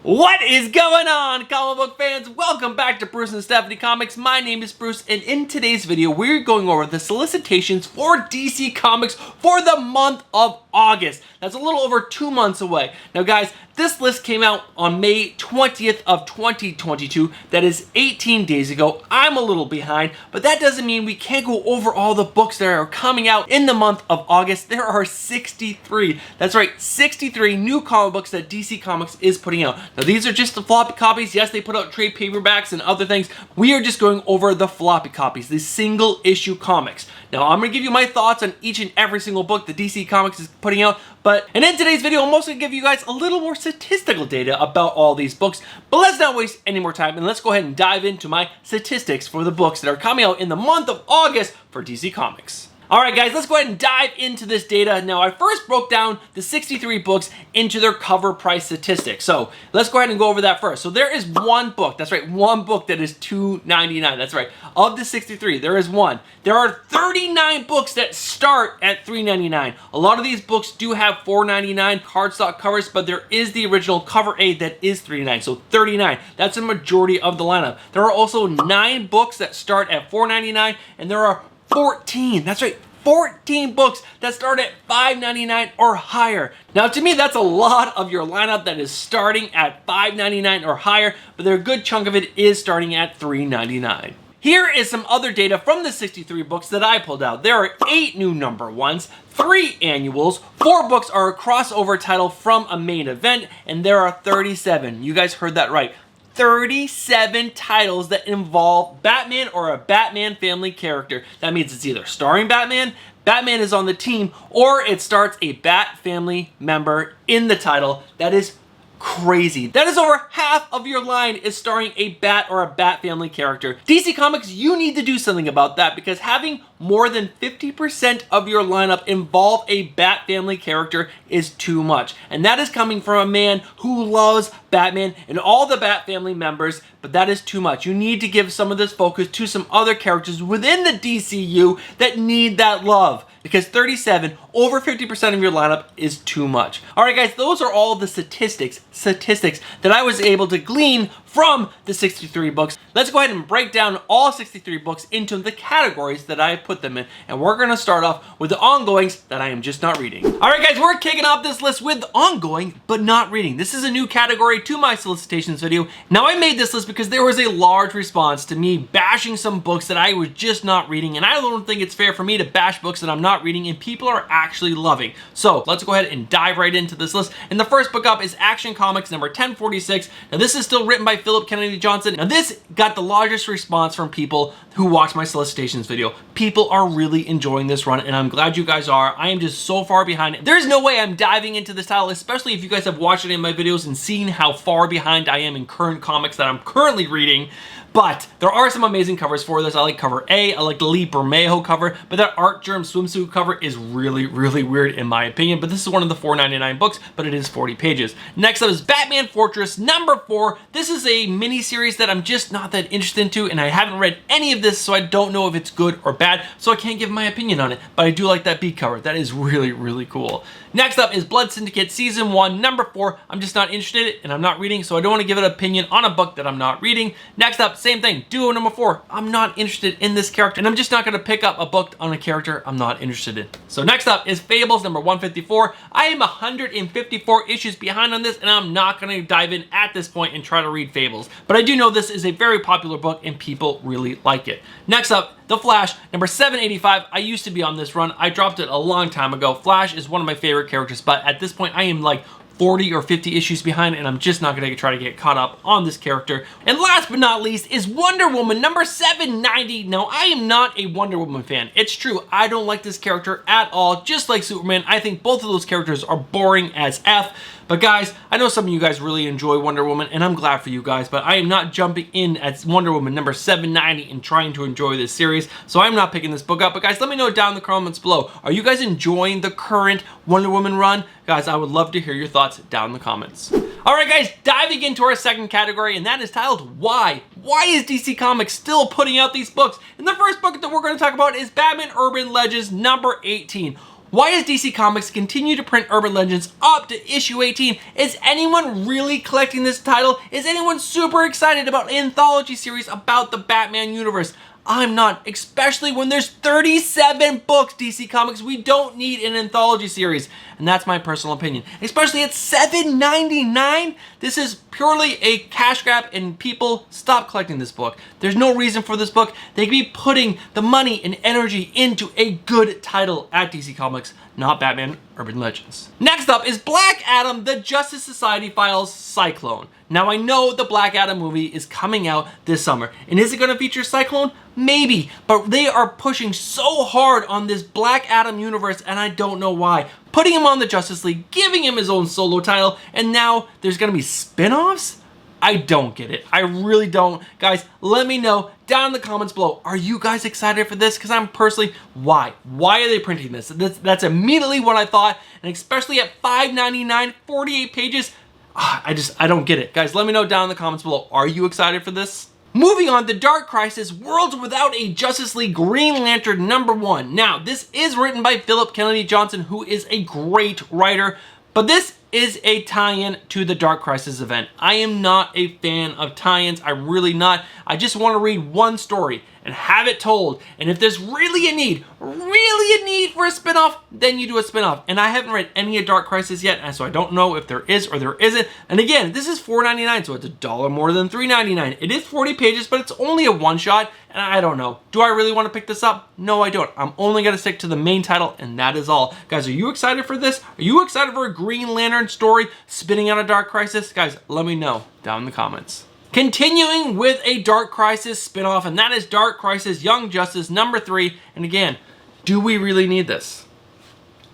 What is going on, comic book fans? Welcome back to Bruce and Stephanie Comics. My name is Bruce, and in today's video, we're going over the solicitations for DC Comics for the month of August. That's a little over 2 months away. Now, guys, this list came out on May 20th of 2022. That is 18 days ago. I'm a little behind, but that doesn't mean we can't go over all the books that are coming out in the month of August. There are 63. That's right, 63 new comic books that DC Comics is putting out. Now, these are just the floppy copies. Yes, they put out trade paperbacks and other things. We are just going over the floppy copies, the single issue comics. Now, I'm going to give you my thoughts on each and every single book that DC Comics is putting out, and in today's video, I'm also going to give you guys a little more statistical data about all these books. But let's not waste any more time, and let's go ahead and dive into my statistics for the books that are coming out in the month of August for DC Comics. Alright guys, let's go ahead and dive into this data. Now, I first broke down the 63 books into their cover price statistics. So let's go ahead and go over that first. So there is one book, that's right, one book that is $2.99. That's right, of the 63, there is one. There are 39 books that start at $3.99. A lot of these books do have $4.99 cardstock covers, but there is the original cover A that is $3.99. So 39, that's a majority of the lineup. There are also 9 books that start at $4.99, and there are 14, that's right, 14 books that start at $5.99 or higher. Now, to me, that's a lot of your lineup that is starting at $5.99 or higher, but a good chunk of it is starting at $3.99. Here is some other data from the 63 books that I pulled out. There are 8 new number ones, 3 annuals, 4 books are a crossover title from a main event, and there are 37. You guys heard that right. 37 titles that involve Batman or a Batman family character. That means it's either starring Batman, Batman is on the team, or it starts a Bat family member in the title. That is crazy. That is over half of your line is starring a Bat or a Bat family character. DC Comics, you need to do something about that, because having more than 50% of your lineup involve a Bat family character is too much. And that is coming from a man who loves Batman and all the Bat family members, but that is too much. You need to give some of this focus to some other characters within the DCU that need that love, because 37, over 50% of your lineup is too much. Alright guys, those are all the statistics that I was able to glean from the 63 books. Let's go ahead and break down all 63 books into the categories that I put them in. And we're going to start off with the ongoings that I am just not reading. Alright guys, we're kicking off this list with ongoing but not reading. This is a new category to my solicitations video. Now, I made this list because there was a large response to me bashing some books that I was just not reading, and I don't think it's fair for me to bash books that I'm not reading and people are actually loving. So let's go ahead and dive right into this list. And the first book up is Action Comics number 1046. Now, this is still written by Philip Kennedy Johnson. Now, this got the largest response from people who watched my solicitations video. People are really enjoying this run, and I'm glad you guys are. I am just so far behind. There's no way I'm diving into this title, especially if you guys have watched any of my videos and seen how far behind I am in current comics that I'm currently reading. But there are some amazing covers for this. I like cover A, I like the Lee Bermejo cover, but that Art Germ swimsuit cover is really, really weird in my opinion. But this is one of the $4.99 books, but it is 40 pages. Next up is Batman Fortress number 4. This is a mini series that I'm just not that interested into, and I haven't read any of this, so I don't know if it's good or bad, so I can't give my opinion on it. But I do like that B cover. That is really, really cool. Next up is Blood Syndicate Season 1, number 4. I'm just not interested in it, and I'm not reading, so I don't want to give an opinion on a book that I'm not reading. Next up, same thing, Duo number 4. I'm not interested in this character, and I'm just not going to pick up a book on a character I'm not interested in. So next up is Fables number 154. I am 154 issues behind on this, and I'm not going to dive in at this point and try to read Fables. But I do know this is a very popular book, and people really like it. Next up, The Flash, number 785. I used to be on this run. I dropped it a long time ago. Flash is one of my favorite characters, but at this point, I am like 40 or 50 issues behind, and I'm just not going to try to get caught up on this character. And last but not least is Wonder Woman number 790. Now, I am not a Wonder Woman fan. It's true, I don't like this character at all. Just like Superman, I think both of those characters are boring as F. But guys, I know some of you guys really enjoy Wonder Woman, and I'm glad for you guys, but I am not jumping in at Wonder Woman number 790 and trying to enjoy this series, so I'm not picking this book up. But guys, let me know down in the comments below. Are you guys enjoying the current Wonder Woman run? Guys, I would love to hear your thoughts down in the comments. Alright guys, diving into our second category, and that is titled Why? Why is DC Comics still putting out these books? And the first book that we're going to talk about is Batman Urban Legends number 18. Why does DC Comics continue to print Urban Legends up to issue 18? Is anyone really collecting this title? Is anyone super excited about an anthology series about the Batman universe? I'm not, especially when there's 37 books, DC Comics. We don't need an anthology series, and that's my personal opinion. Especially at $7.99, this is purely a cash grab, and people stop collecting this book. There's no reason for this book. They could be putting the money and energy into a good title at DC Comics, not Batman Urban Legends. Next up is Black Adam, the Justice Society Files Cyclone. Now I know the Black Adam movie is coming out this summer, and is it going to feature Cyclone? Maybe, but they are pushing so hard on this Black Adam universe, and I don't know why. Putting him on the Justice League, giving him his own solo title, and now there's going to be spin-offs? I don't get it. I really don't. Guys, let me know down in the comments below. Are you guys excited for this? Because I'm personally, why? Why are they printing this? That's immediately what I thought, and especially at $5.99, 48 pages, I don't get it. Guys, let me know down in the comments below. Are you excited for this? Moving on, The Dark Crisis, Worlds Without a Justice League Green Lantern #1. Now, this is written by Philip Kennedy Johnson, who is a great writer, but this is a tie-in to the Dark Crisis event. I am not a fan of tie-ins. I'm really not. I just want to read one story and have it told. And if there's really a need for a spinoff, then you do a spinoff. And I haven't read any of Dark Crisis yet, and so I don't know if there is or there isn't. And again, this is $4.99, so it's $1 more than $3.99. It is 40 pages, but it's only a one-shot, and I don't know. Do I really want to pick this up? No, I don't. I'm only going to stick to the main title, and that is all. Guys, are you excited for this? Are you excited for a Green Lantern story spinning out of Dark Crisis? Guys, let me know down in the comments. Continuing with a Dark Crisis spinoff, and that is Dark Crisis Young Justice #3. And again, do we really need this?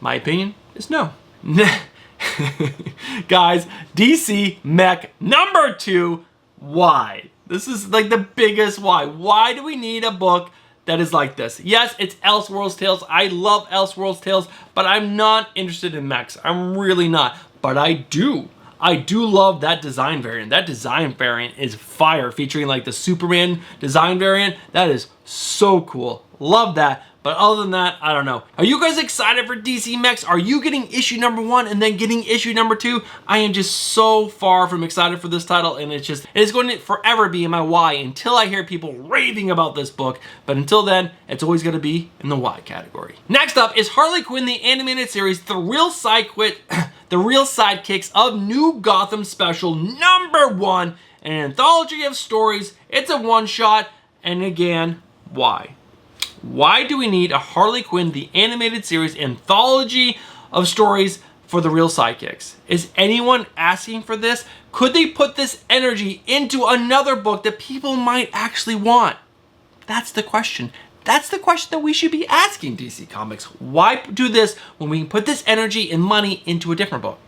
My opinion is no. Guys, DC Mech #2, why? This is like the biggest why. Why do we need a book that is like this? Yes, it's Elseworlds Tales. I love Elseworlds Tales, but I'm not interested in mechs. I'm really not. But I do love that design variant. That design variant is fire, featuring like the Superman design variant. That is so cool. Love that. But other than that, I don't know. Are you guys excited for DC Mechs? Are you getting issue #1 and then getting issue #2? I am just so far from excited for this title, and it is going to forever be in my why until I hear people raving about this book. But until then, it's always going to be in the why category. Next up is Harley Quinn, the animated series, The Real Sidekicks of New Gotham Special #1, an anthology of stories. It's a one-shot, and again, why? Why do we need a Harley Quinn, the animated series, anthology of stories for The Real Sidekicks? Is anyone asking for this? Could they put this energy into another book that people might actually want? That's the question. That's the question that we should be asking DC Comics. Why do this when we can put this energy and money into a different book?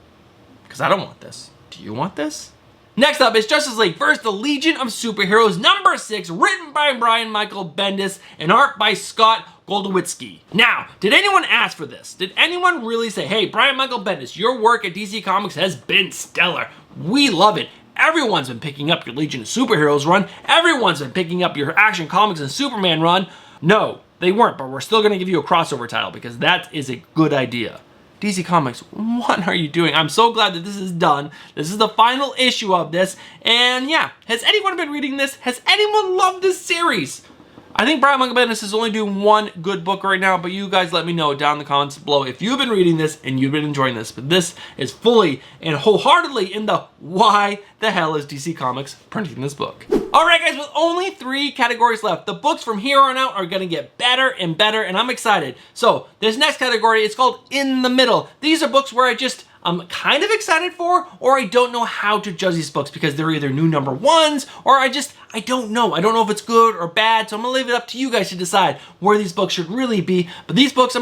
Because I don't want this. Do you want this? Next up is Justice League vs. the Legion of Superheroes #6, written by Brian Michael Bendis and art by Scott Goldowitzki. Now, did anyone ask for this? Did anyone really say, hey, Brian Michael Bendis, your work at DC Comics has been stellar. We love it. Everyone's been picking up your Legion of Superheroes run. Everyone's been picking up your Action Comics and Superman run. No, they weren't, but we're still going to give you a crossover title because that is a good idea. DC Comics, what are you doing? I'm so glad that this is done. This is the final issue of this. And yeah, has anyone been reading this? Has anyone loved this series? I think Brian Michael Bendis is only doing one good book right now, but you guys let me know down in the comments below if you've been reading this and you've been enjoying this. But this is fully and wholeheartedly in the why the hell is DC Comics printing this book. Alright guys, with only 3 categories left, the books from here on out are going to get better and better, and I'm excited. So, this next category is called In the Middle. These are books where I'm kind of excited for, or I don't know how to judge these books because they're either new #1s, or I don't know. I don't know if it's good or bad, so I'm going to leave it up to you guys to decide where these books should really be. But these books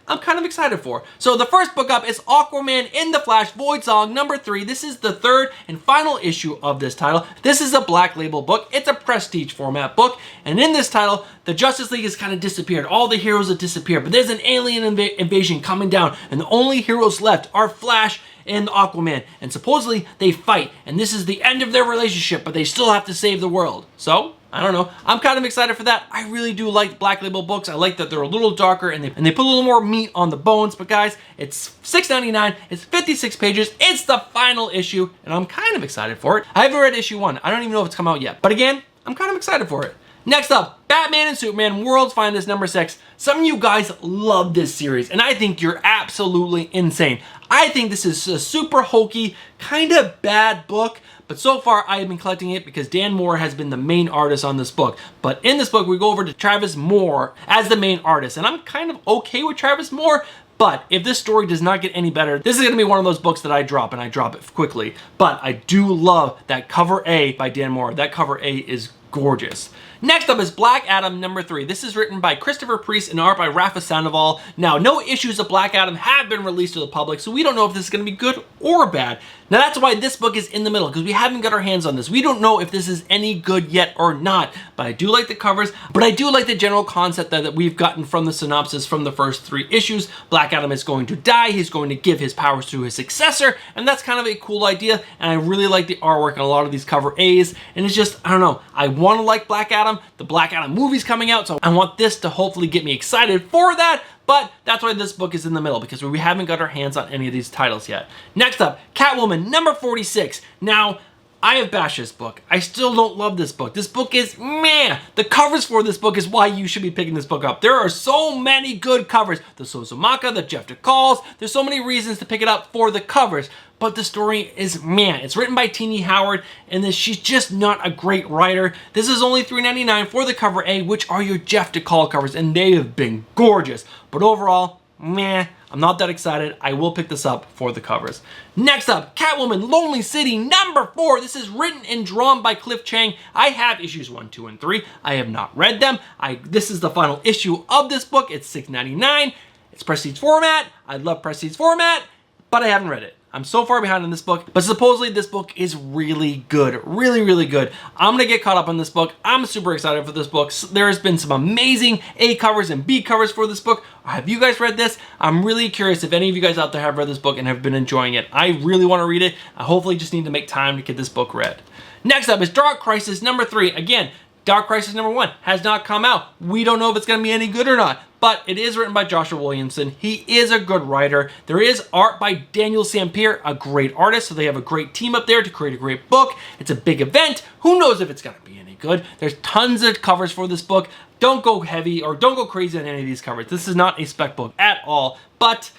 I'm kind of excited for. So the first book up is Aquaman in the Flash Void Song #3. This is the 3rd and final issue of this title. This is a Black Label book. It's a prestige format book. And in this title, the Justice League has kind of disappeared. All the heroes have disappeared. But there's an alien invasion coming down. And the only heroes left are Flash and Aquaman. And supposedly they fight. And this is the end of their relationship. But they still have to save the world. So, I don't know. I'm kind of excited for that. I really do like Black Label books. I like that they're a little darker and they put a little more meat on the bones. But guys, it's $6.99. It's 56 pages. It's the final issue, and I'm kind of excited for it. I haven't read issue 1. I don't even know if it's come out yet. But again, I'm kind of excited for it. Next up, Batman and Superman World's Finest number 6. Some of you guys love this series, and I think you're absolutely insane. I think this is a super hokey, kind of bad book, but so far I have been collecting it because Dan Moore has been the main artist on this book. But in this book, we go over to Travis Moore as the main artist, and I'm kind of okay with Travis Moore. But if this story does not get any better, this is going to be one of those books that I drop, and I drop it quickly. But I do love that cover A by Dan Moore. That cover A is gorgeous. Next up is Black Adam number 3. This is written by Christopher Priest and art by Rafa Sandoval. Now, no issues of Black Adam have been released to the public, so we don't know if this is going to be good or bad. Now, that's why this book is in the middle, because we haven't got our hands on this. We don't know if this is any good yet or not, but I do like the covers, but I do like the general concept that we've gotten from the synopsis from the first 3 issues. Black Adam is going to die, he's going to give his powers to his successor, and that's kind of a cool idea, and I really like the artwork on a lot of these cover A's, and it's just, I don't know, I want to like Black Adam. The Black Adam movie's coming out, so I want this to hopefully get me excited for that. But that's why this book is in the middle, because we haven't got our hands on any of these titles yet. Next up, Catwoman number 46. Now, I have bashed this book. I still don't love this book. This book is meh. The covers for this book is why you should be picking this book up. There are so many good covers. The Sozumaka, the Jeff DeCalls. There's so many reasons to pick it up for the covers. But the story is meh. It's written by Teenie Howard, and she's just not a great writer. This is only $3.99 for the cover A, which are your Jeff DeCall covers, and they have been gorgeous. But overall, meh. I'm not that excited. I will pick this up for the covers. Next up, Catwoman Lonely City number 4. This is written and drawn by Cliff Chang. I have issues 1, 2, and 3. I have not read them. This is the final issue of this book. It's $6.99. It's prestige format. I love prestige format, but I haven't read it. I'm so far behind on this book, but supposedly this book is really good. Really, really good. I'm gonna get caught up on this book. I'm super excited for this book. There has been some amazing A covers and B covers for this book. Have you guys read this? I'm really curious if any of you guys out there have read this book and have been enjoying it. I really want to read it. I hopefully just need to make time to get this book read. Next up is Dark Crisis number 3. Again, Dark Crisis number 1 has not come out. We don't know if it's going to be any good or not, but it is written by Joshua Williamson. He is a good writer. There is art by Daniel Sampier, a great artist, so they have a great team up there to create a great book. It's a big event. Who knows if it's going to be any good? There's tons of covers for this book. Don't go heavy or don't go crazy on any of these covers. This is not a spec book at all, but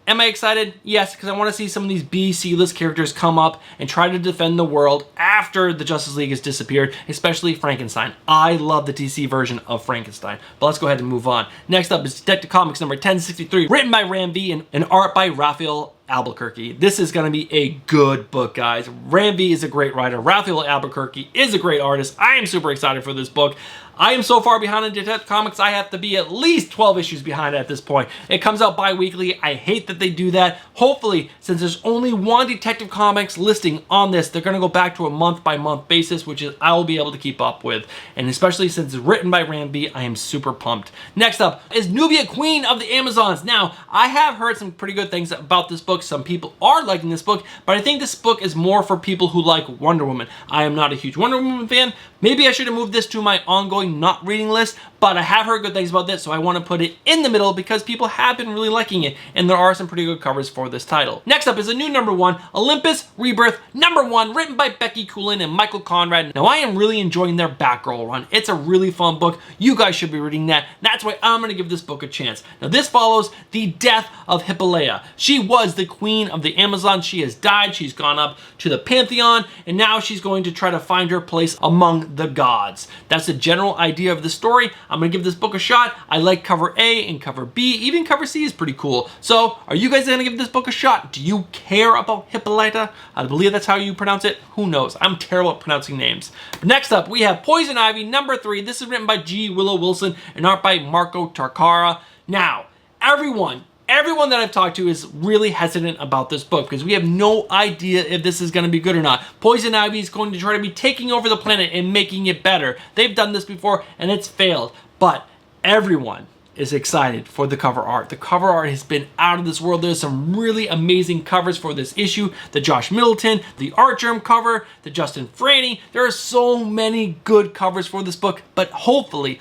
am I excited? Yes, because I want to see some of these B, C-list characters come up and try to defend the world after the Justice League has disappeared, especially Frankenstein. I love the DC version of Frankenstein, but let's go ahead and move on. Next up is Detective Comics number 1063, written by Ram V and art by Raphael Albuquerque. This is going to be a good book, guys. Ram V is a great writer. Raphael Albuquerque is a great artist. I am super excited for this book. I am so far behind in Detective Comics, I have to be at least 12 issues behind at this point. It comes out bi-weekly. I hate that they do that. Hopefully, since there's only one Detective Comics listing on this, they're going to go back to a month-by-month basis, which is I will be able to keep up with. And especially since it's written by Ram V, I am super pumped. Next up is Nubia, Queen of the Amazons. Now, I have heard some pretty good things about this book. Some people are liking this book, but I think this book is more for people who like Wonder Woman. I am not a huge Wonder Woman fan. Maybe I should have moved this to my ongoing not reading list, but I have heard good things about this, so I want to put it in the middle because people have been really liking it, and there are some pretty good covers for this title. Next up is a new number 1, Olympus Rebirth number 1, written by Becky Coolin and Michael Conrad. Now, I am really enjoying their Batgirl run. It's a really fun book. You guys should be reading that. That's why I'm going to give this book a chance. Now, this follows the death of Hippolyta. She was the queen of the Amazon. She has died. She's gone up to the Pantheon, and now she's going to try to find her place among the gods. That's the general idea of the story. I'm going to give this book a shot. I like cover A and cover B. Even cover C is pretty cool. So, are you guys going to give this book a shot? Do you care about Hippolyta? I believe that's how you pronounce it. Who knows? I'm terrible at pronouncing names. But next up, we have Poison Ivy number 3. This is written by G. Willow Wilson and art by Marco Tarcara. Now, everyone that I've talked to is really hesitant about this book because we have no idea if this is going to be good or not. Poison Ivy is going to try to be taking over the planet and making it better. They've done this before and it's failed. But everyone is excited for the cover art. The cover art has been out of this world. There's some really amazing covers for this issue. The Josh Middleton, the Art Germ cover, the Justin Franny. There are so many good covers for this book, but hopefully,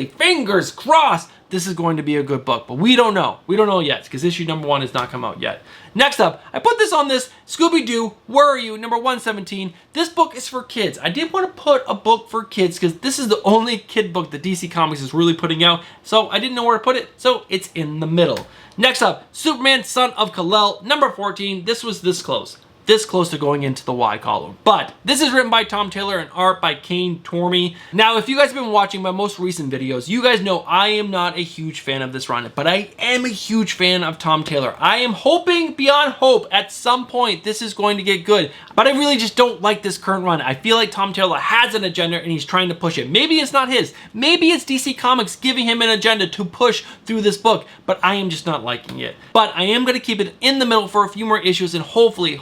fingers crossed, this is going to be a good book, but we don't know. We don't know yet because issue number 1 has not come out yet. Next up, I put this on this Scooby-Doo, Where Are You, number 117. This book is for kids. I did want to put a book for kids because this is the only kid book that DC Comics is really putting out, so I didn't know where to put it, so it's in the middle. Next up, Superman, Son of Kal-El, number 14. This was this close to going into the Y column. But this is written by Tom Taylor and art by Kane Tormey. Now, if you guys have been watching my most recent videos, you guys know I am not a huge fan of this run, but I am a huge fan of Tom Taylor. I am hoping beyond hope at some point this is going to get good, but I really just don't like this current run. I feel like Tom Taylor has an agenda and he's trying to push it. Maybe it's not his. Maybe it's DC Comics giving him an agenda to push through this book, but I am just not liking it. But I am going to keep it in the middle for a few more issues and hopefully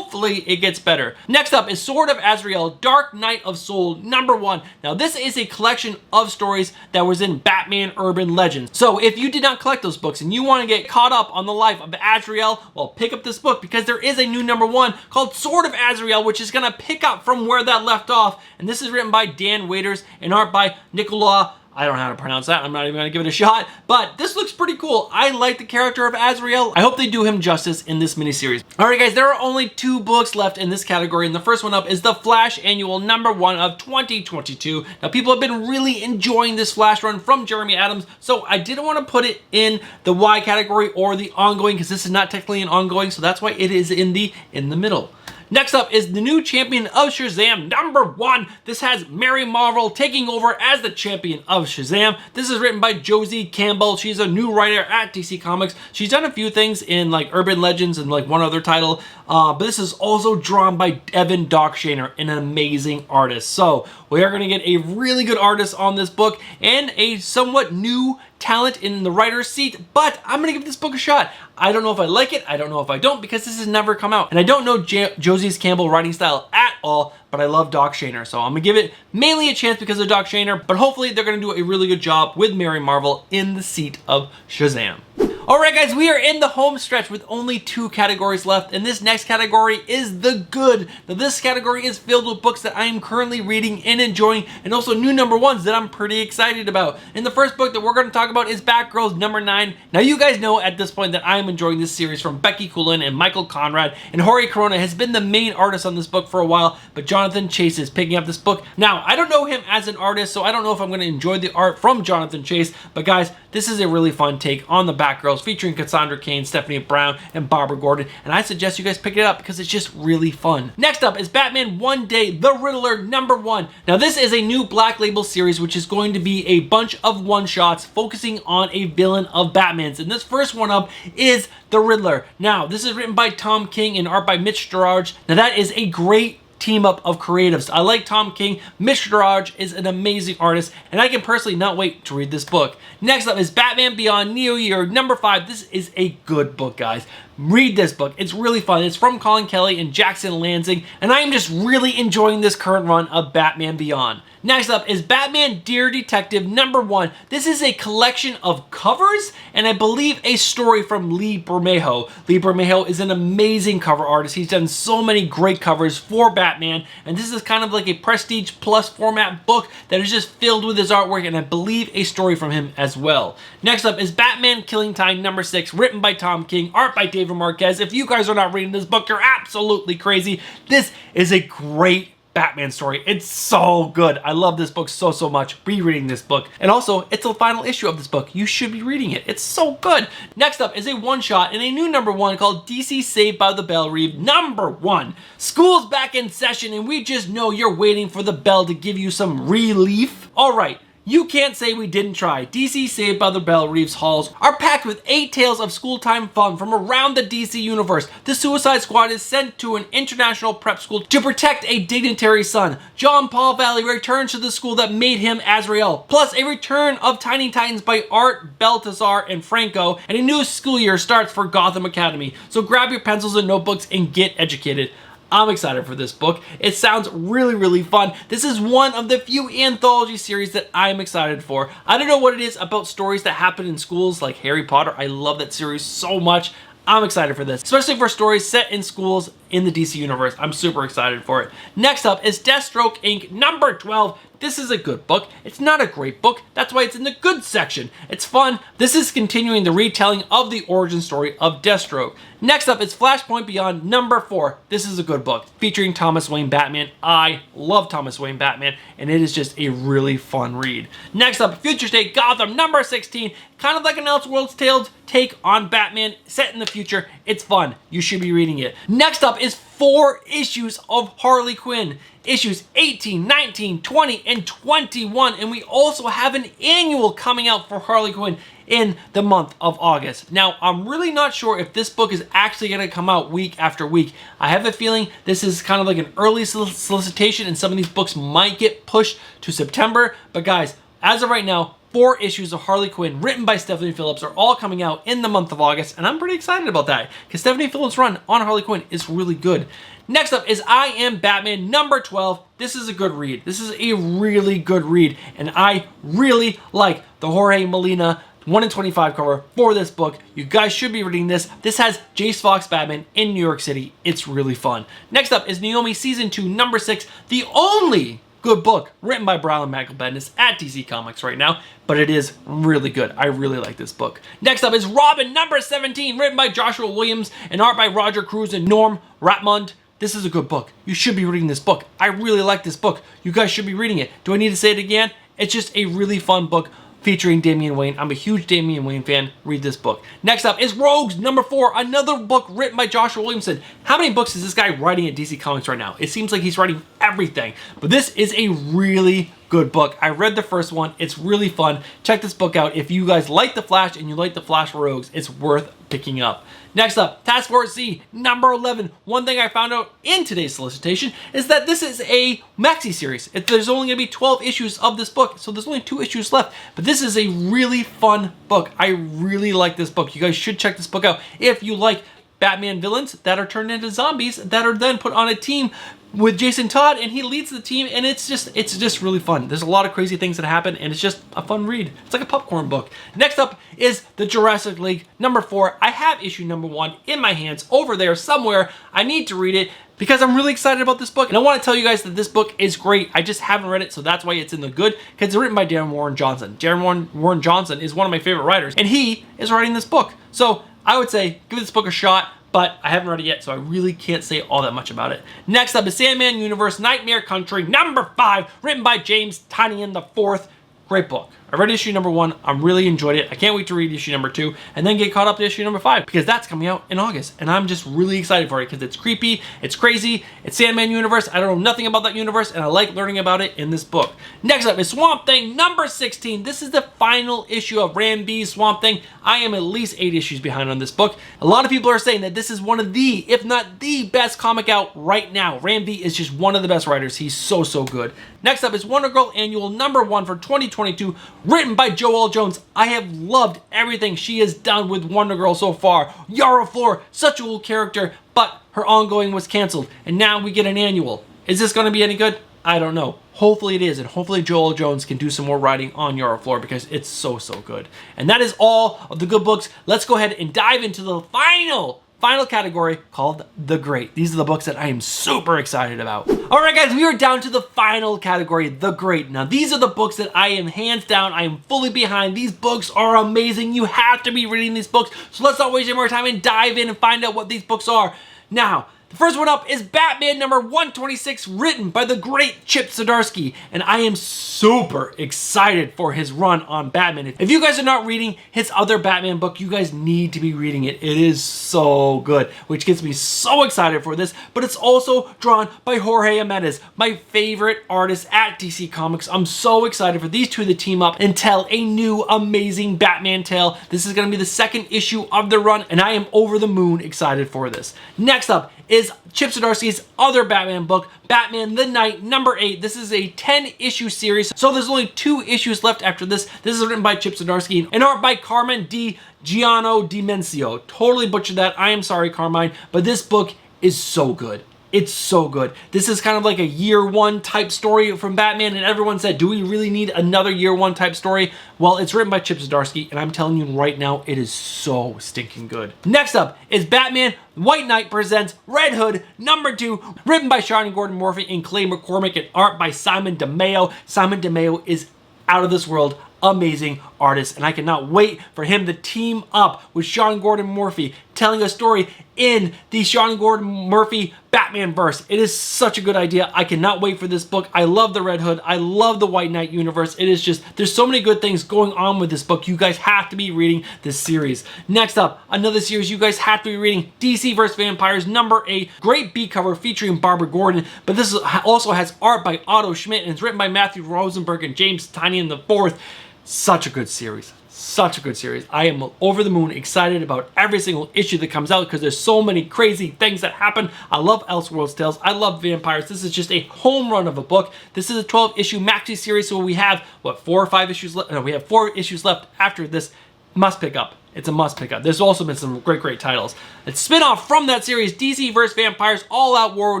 it gets better. Next up is Sword of Azrael, Dark Knight of Soul, number 1. Now this is a collection of stories that was in Batman Urban Legends. So if you did not collect those books and you want to get caught up on the life of Azrael, well, pick up this book because there is a new number 1 called Sword of Azrael, which is going to pick up from where that left off. And this is written by Dan Waiters and art by Nicola, I don't know how to pronounce that. I'm not even going to give it a shot, but this looks pretty cool. I like the character of Azrael. I hope they do him justice in this miniseries. All right, guys, there are only 2 books left in this category, and the first one up is The Flash Annual number 1 of 2022. Now, people have been really enjoying this Flash run from Jeremy Adams, so I didn't want to put it in the Y category or the ongoing because this is not technically an ongoing, so that's why it is in the middle. Next up is the new champion of Shazam, number 1. This has Mary Marvel taking over as the champion of Shazam. This is written by Josie Campbell. She's a new writer at DC Comics. She's done a few things in like Urban Legends and like one other title, but this is also drawn by Evan Dockshainer, an amazing artist. So we are going to get a really good artist on this book and a somewhat new talent in the writer's seat, but I'm going to give this book a shot. I don't know if I like it, I don't know if I don't, because this has never come out. And I don't know Josie Campbell writing style at all, but I love Dockshainer, so I'm going to give it mainly a chance because of Dockshainer, but hopefully they're going to do a really good job with Mary Marvel in the seat of Shazam. Alright guys, we are in the home stretch with only 2 categories left, and this next category is the good. Now this category is filled with books that I am currently reading and enjoying, and also new number 1s that I'm pretty excited about. And the first book that we're going to talk about is Batgirls number 9. Now you guys know at this point that I am enjoying this series from Becky Cloonan and Michael Conrad, and Jorge Corona has been the main artist on this book for a while, but Jonathan Chase is picking up this book. Now, I don't know him as an artist, so I don't know if I'm going to enjoy the art from Jonathan Chase, but guys, this is a really fun take on the Batgirls featuring Cassandra Cain, Stephanie Brown, and Barbara Gordon, and I suggest you guys pick it up because it's just really fun. Next up is Batman One Day, The Riddler, number 1. Now this is a new Black Label series which is going to be a bunch of one-shots focusing on a villain of Batman's, and this first one up is The Riddler. Now this is written by Tom King and art by Mitch Gerard. Now that is a great team up of creatives. I like Tom King. Mitch Gerard is an amazing artist, and I can personally not wait to read this book. Next up is Batman Beyond Neo Year, number 5. This is a good book, guys. Read this book. It's really fun. It's from Colin Kelly and Jackson Lansing, and I am just really enjoying this current run of Batman Beyond. Next up is Batman Dear Detective number 1. This is a collection of covers and I believe a story from Lee Bermejo. Lee Bermejo is an amazing cover artist. He's done so many great covers for Batman, and this is kind of like a Prestige Plus format book that is just filled with his artwork and I believe a story from him as well. Next up is Batman Killing Time number 6, written by Tom King, art by David Marquez. If you guys are not reading this book, you're absolutely crazy. This is a great Batman story. It's so good. I love this book so much. Rereading this book. And also, it's the final issue of this book. You should be reading it. It's so good. Next up is a one-shot and a new number 1 called DC Saved by the Bell Reeve number 1. School's back in session and we just know you're waiting for the bell to give you some relief. All right. You can't say we didn't try. DC Saved by the Bell Reeve's halls are packed with 8 tales of school-time fun from around the DC universe. The Suicide Squad is sent to an international prep school to protect a dignitary's son. John Paul Valley returns to the school that made him Azrael, plus a return of Tiny Titans by Art, Baltazar, and Franco, and a new school year starts for Gotham Academy. So grab your pencils and notebooks and get educated. I'm excited for this book. It sounds really, really fun. This is one of the few anthology series that I'm excited for. I don't know what it is about stories that happen in schools like Harry Potter. I love that series so much. I'm excited for this, especially for stories set in schools in the DC universe. I'm super excited for it. Next up is Deathstroke Inc. number 12. This is a good book. It's not a great book. That's why it's in the good section. It's fun. This is continuing the retelling of the origin story of Deathstroke. Next up is Flashpoint Beyond number 4. This is a good book featuring Thomas Wayne Batman. I love Thomas Wayne Batman, and it is just a really fun read. Next up, Future State Gotham number 16. Kind of like an Elseworlds Tales take on Batman set in the future. It's fun. You should be reading it. Next up is 4 issues of Harley Quinn. Issues 18, 19, 20, and 21. And we also have an annual coming out for Harley Quinn in the month of August. Now, I'm really not sure if this book is actually going to come out week after week. I have a feeling this is kind of like an early solicitation, and some of these books might get pushed to September. But guys, as of right now, 4 issues of Harley Quinn written by Stephanie Phillips are all coming out in the month of August, and I'm pretty excited about that because Stephanie Phillips' run on Harley Quinn is really good. Next up is I Am Batman number 12. This is a good read. This is a really good read, and I really like the Jorge Molina 1 in 25 cover for this book. You guys should be reading this. This has Jace Fox Batman in New York City. It's really fun. Next up is Naomi Season 2 number 6, the only good book written by Brian Michael Bendis at DC Comics right now, but it is really good. I really like this book. Next up is Robin number 17, written by Joshua Williams and art by Roger Cruz and Norm Ratmund. This is a good book. You should be reading this book. I really like this book. You guys should be reading it. Do I need to say it again? It's just a really fun book featuring Damian Wayne. I'm a huge Damian Wayne fan. Read this book. Next up is Rogues number 4, another book written by Joshua Williamson. How many books is this guy writing at DC Comics right now? It seems like he's writing everything, but this is a really good book. I read the first one. It's really fun. Check this book out. If you guys like The Flash and you like The Flash Rogues, it's worth picking up. Next up, Task Force Z, number 11. One thing I found out in today's solicitation is that this is a maxi series. There's only going to be 12 issues of this book, so there's only 2 issues left. But this is a really fun book. I really like this book. You guys should check this book out if you like Batman villains that are turned into zombies that are then put on a team with Jason Todd, and he leads the team, and it's just really fun. There's a lot of crazy things that happen, and it's just a fun read. It's like a popcorn book. Next up is the Jurassic League number 4. I have issue number 1 in my hands over there somewhere. I need to read it because I'm really excited about this book, and I want to tell you guys that this book is great. I just haven't read it, so that's why it's in the good, because it's written by Darren Warren Johnson. Darren Warren Johnson is one of my favorite writers, and he is writing this book. So I would say give this book a shot, but I haven't read it yet, so I really can't say all that much about it. Next up is Sandman Universe Nightmare Country number 5, written by James Tynion IV. Great book. I read issue number 1. I really enjoyed it. I can't wait to read issue number 2 and then get caught up to issue number 5 because that's coming out in August. And I'm just really excited for it because it's creepy, it's crazy, it's Sandman Universe. I don't know nothing about that universe and I like learning about it in this book. Next up is Swamp Thing number 16. This is the final issue of Ram V's Swamp Thing. I am at least 8 issues behind on this book. A lot of people are saying that this is one of the, if not the best comic out right now. Ram V is just one of the best writers. He's so good. Next up is Wonder Girl Annual number 1 for 2022, written by Joelle Jones. I have loved everything she has done with Wonder Girl so far. Yara Flor, such a cool character, but her ongoing was canceled, and now we get an annual. Is this going to be any good? I don't know. Hopefully it is, and hopefully Joelle Jones can do some more writing on Yara Flor because it's so good. And that is all of the good books. Let's go ahead and dive into the final category called The Great. These are the books that I am super excited about. All right, guys, we are down to the final category, The Great. Now, these are the books that I am hands down, I am fully behind. These books are amazing. You have to be reading these books. So let's not waste any more time and dive in and find out what these books are. Now, the first one up is Batman number 126, written by the great Chip Zdarsky, and I am super excited for his run on Batman. If you guys are not reading his other Batman book, you guys need to be reading it. It is so good, which gets me so excited for this, but it's also drawn by Jorge Jimenez, my favorite artist at DC Comics. I'm so excited for these two to team up and tell a new amazing Batman tale. This is going to be the second issue of the run, and I am over the moon excited for this. Next up is Chip Zdarsky's other Batman book, Batman the Knight number 8. This is a 10-issue series, so there's only 2 issues left after this. This is written by Chip Zdarsky and art by Carmine Di Giano Dimencio. Totally butchered that. I am sorry, Carmine, but this book is so good. It's so good. This is kind of like a year one type story from Batman, and everyone said, do we really need another year one type story? Well, it's written by Chip Zdarsky, and I'm telling you right now, it is so stinking good. Next up is Batman White Knight presents Red Hood #2, written by Sean Gordon Murphy and Clay McCormick, and art by Simon DeMeo. Simon DeMeo is out of this world, amazing artist, and I cannot wait for him to team up with Sean Gordon Murphy, telling a story in the Sean Gordon Murphy Batman verse. It is such a good idea. I cannot wait for this book. I love the Red Hood. I love the White Knight universe. It is just, there's so many good things going on with this book. You guys have to be reading this series. Next up, another series you guys have to be reading, DC vs. Vampires #8. Great B cover featuring Barbara Gordon, but this also has art by Otto Schmidt, and it's written by Matthew Rosenberg and James Tynion IV. Such a good series. Such a good series. I am over the moon excited about every single issue that comes out because there's so many crazy things that happen. I love Elseworlds Tales. I love vampires. This is just a home run of a book. This is a 12-issue maxi series, so we have, what, 4 or 5 issues left? No, we have 4 issues left after this. Must pick up. It's a must pick up. There's also been some great titles. It's spin-off from that series, DC vs. Vampires All Out War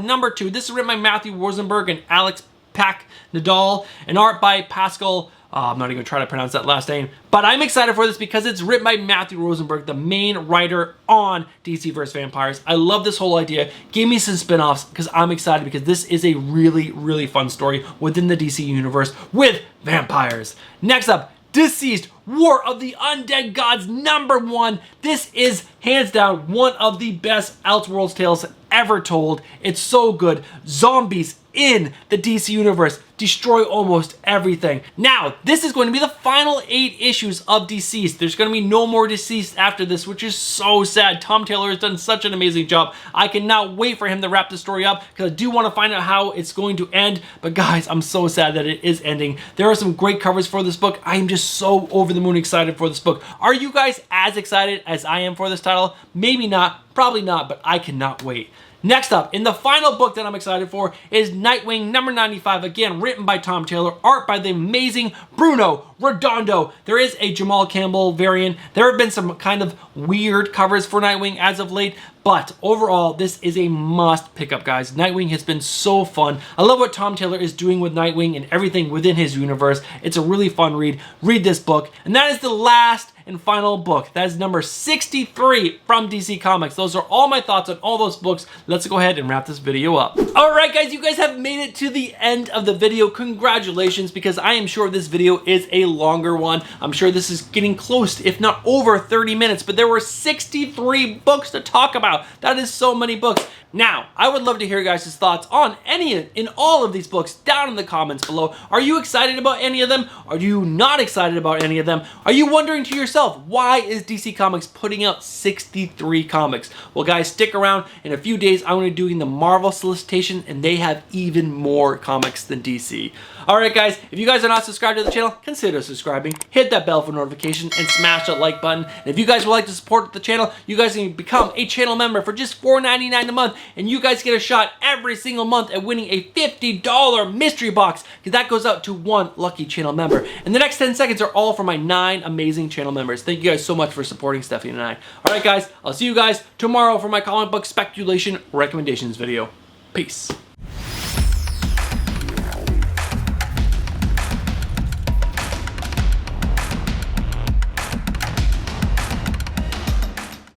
#2. This is written by Matthew Rosenberg and Alex Pack Nadal, and art by Pascal. I'm not even going to try to pronounce that last name, but I'm excited for this because it's written by Matthew Rosenberg, the main writer on DC vs. Vampires. I love this whole idea. Give me some spin-offs because I'm excited because this is a really fun story within the DC universe with vampires. Next up, Deceased, War of the Undead Gods #1. This is hands down one of the best Elseworlds tales ever told. It's so good. Zombies in the DC universe destroy almost everything. Now, this is going to be the final 8 issues of Deceased. There's going to be no more Deceased after this, which is so sad. Tom Taylor has done such an amazing job. I cannot wait for him to wrap the story up because I do want to find out how it's going to end. But guys, I'm so sad that it is ending. There are some great covers for this book. I am just so over the moon excited for this book. Are you guys as excited as I am for this title? Maybe not, probably not, but I cannot wait. Next up, in the final book that I'm excited for is Nightwing #95, again written by Tom Taylor, art by the amazing Bruno Redondo. There is a Jamal Campbell variant. There have been some kind of weird covers for Nightwing as of late, but overall, this is a must pick up, guys. Nightwing has been so fun. I love what Tom Taylor is doing with Nightwing and everything within his universe. It's a really fun read. Read this book. And that is the last and final book. That is number 63 from DC Comics. Those are all my thoughts on all those books. Let's go ahead and wrap this video up. All right, guys, you guys have made it to the end of the video. Congratulations, because I am sure this video is a longer one. I'm sure this is getting close, if not over 30 minutes, but there were 63 books to talk about. That is so many books. Now, I would love to hear guys' thoughts on in all of these books down in the comments below. Are you excited about any of them? Are you not excited about any of them? Are you wondering to yourself, why is DC Comics putting out 63 comics? Well, guys, stick around. In a few days, I'm going to be doing the Marvel Solicitation, and they have even more comics than DC. All right, guys, if you guys are not subscribed to the channel, consider subscribing. Hit that bell for notification and smash that like button. And if you guys would like to support the channel, you guys can become a channel member for just $4.99 a month, and you guys get a shot every single month at winning a $50 mystery box, because that goes out to one lucky channel member. And the next 10 seconds are all for my 9 amazing channel members. Thank you guys so much for supporting Stephanie and I. All right, guys, I'll see you guys tomorrow for my comic book speculation recommendations video. Peace.